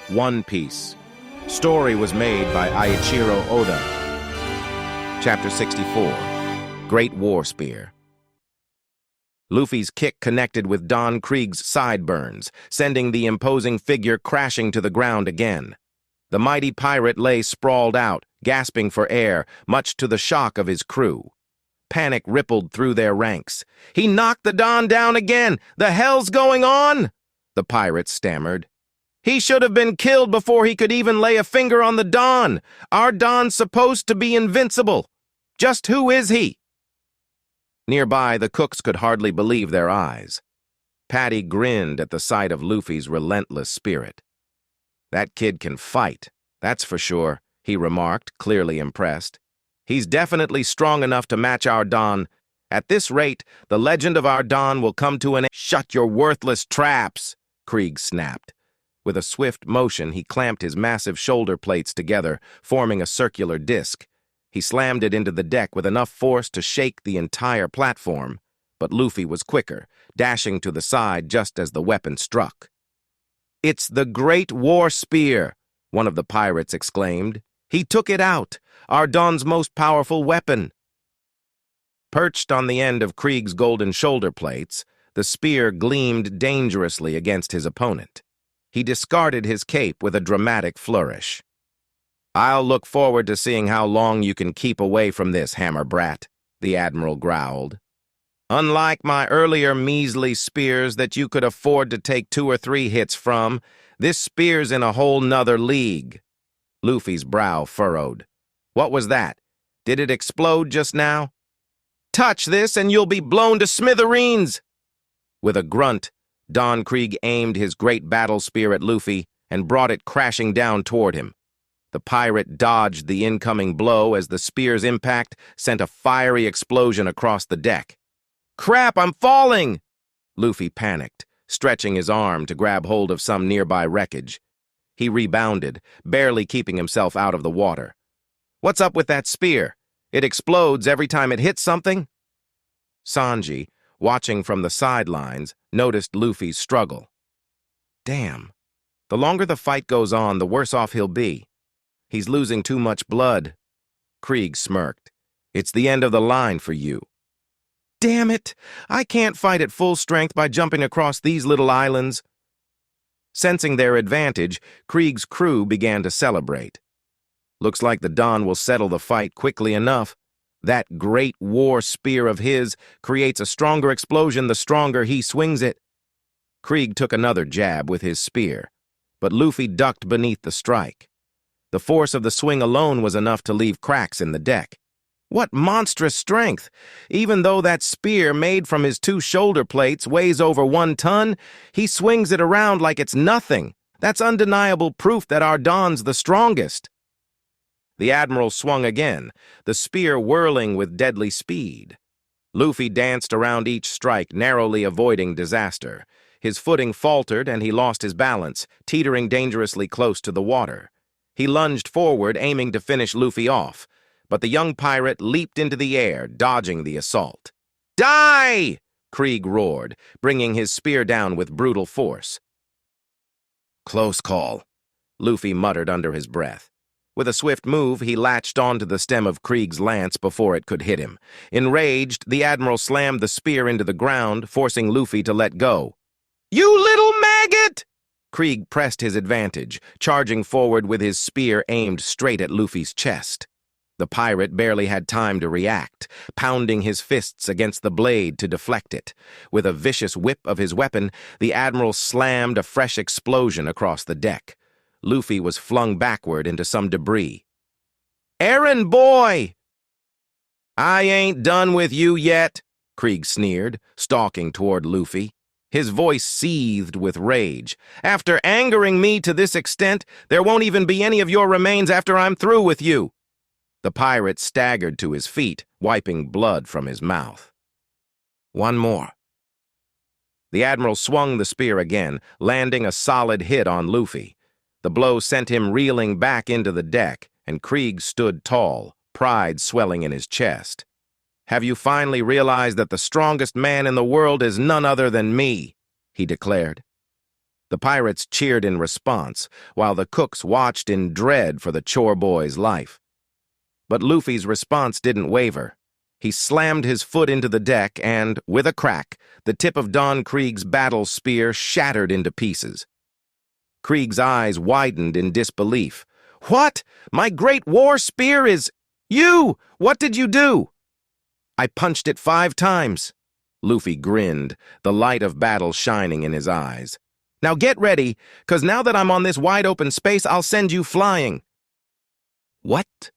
One Piece. Story was made by Eiichiro Oda. Chapter 64. Great War Spear. Luffy's kick connected with Don Krieg's sideburns, sending the imposing figure crashing to the ground again. The mighty pirate lay sprawled out, gasping for air, much to the shock of his crew. Panic rippled through their ranks. "He knocked the Don down again! The hell's going on?" the pirates stammered. "He should have been killed before he could even lay a finger on the Don. Our Don's supposed to be invincible. Just who is he?" Nearby, the cooks could hardly believe their eyes. Patty grinned at the sight of Luffy's relentless spirit. "That kid can fight, that's for sure," he remarked, clearly impressed. "He's definitely strong enough to match our Don. At this rate, the legend of our Don will come to an end." "Shut your worthless traps," Krieg snapped. With a swift motion, he clamped his massive shoulder plates together, forming a circular disc. He slammed it into the deck with enough force to shake the entire platform, but Luffy was quicker, dashing to the side just as the weapon struck. "It's the Great War Spear," one of the pirates exclaimed. "He took it out, our Don's most powerful weapon." Perched on the end of Krieg's golden shoulder plates, the spear gleamed dangerously against his opponent. He discarded his cape with a dramatic flourish. "I'll look forward to seeing how long you can keep away from this, hammer brat," the admiral growled. "Unlike my earlier measly spears that you could afford to take 2 or 3 hits from, this spear's in a whole nother league." Luffy's brow furrowed. "What was that? Did it explode just now?" "Touch this and you'll be blown to smithereens!" With a grunt, Don Krieg aimed his great battle spear at Luffy and brought it crashing down toward him. The pirate dodged the incoming blow as the spear's impact sent a fiery explosion across the deck. "Crap, I'm falling!" Luffy panicked, stretching his arm to grab hold of some nearby wreckage. He rebounded, barely keeping himself out of the water. "What's up with that spear? It explodes every time it hits something?" Sanji, watching from the sidelines, noticed Luffy's struggle. "Damn. The longer the fight goes on, the worse off he'll be. He's losing too much blood." Krieg smirked. "It's the end of the line for you." "Damn it! I can't fight at full strength by jumping across these little islands." Sensing their advantage, Krieg's crew began to celebrate. "Looks like the Don will settle the fight quickly enough. That great war spear of his creates a stronger explosion the stronger he swings it." Krieg took another jab with his spear, but Luffy ducked beneath the strike. The force of the swing alone was enough to leave cracks in the deck. What monstrous strength! Even though that spear made from his 2 shoulder plates weighs over 1 ton, he swings it around like it's nothing. That's undeniable proof that our Don's the strongest. The admiral swung again, the spear whirling with deadly speed. Luffy danced around each strike, narrowly avoiding disaster. His footing faltered and he lost his balance, teetering dangerously close to the water. He lunged forward, aiming to finish Luffy off, but the young pirate leaped into the air, dodging the assault. "Die!" Krieg roared, bringing his spear down with brutal force. "Close call," Luffy muttered under his breath. With a swift move, he latched onto the stem of Krieg's lance before it could hit him. Enraged, the admiral slammed the spear into the ground, forcing Luffy to let go. "You little maggot!" Krieg pressed his advantage, charging forward with his spear aimed straight at Luffy's chest. The pirate barely had time to react, pounding his fists against the blade to deflect it. With a vicious whip of his weapon, the admiral slammed a fresh explosion across the deck. Luffy was flung backward into some debris. "Errand boy!" "I ain't done with you yet," Krieg sneered, stalking toward Luffy. His voice seethed with rage. "After angering me to this extent, there won't even be any of your remains after I'm through with you." The pirate staggered to his feet, wiping blood from his mouth. "One more." The admiral swung the spear again, landing a solid hit on Luffy. The blow sent him reeling back into the deck, and Krieg stood tall, pride swelling in his chest. "Have you finally realized that the strongest man in the world is none other than me?" he declared. The pirates cheered in response, while the cooks watched in dread for the chore boy's life. But Luffy's response didn't waver. He slammed his foot into the deck and, with a crack, the tip of Don Krieg's battle spear shattered into pieces. Krieg's eyes widened in disbelief. "What? My great war spear is... You! What did you do?" "I punched it 5 times. Luffy grinned, the light of battle shining in his eyes. "Now get ready, 'cause now that I'm on this wide-open space, I'll send you flying." "What?"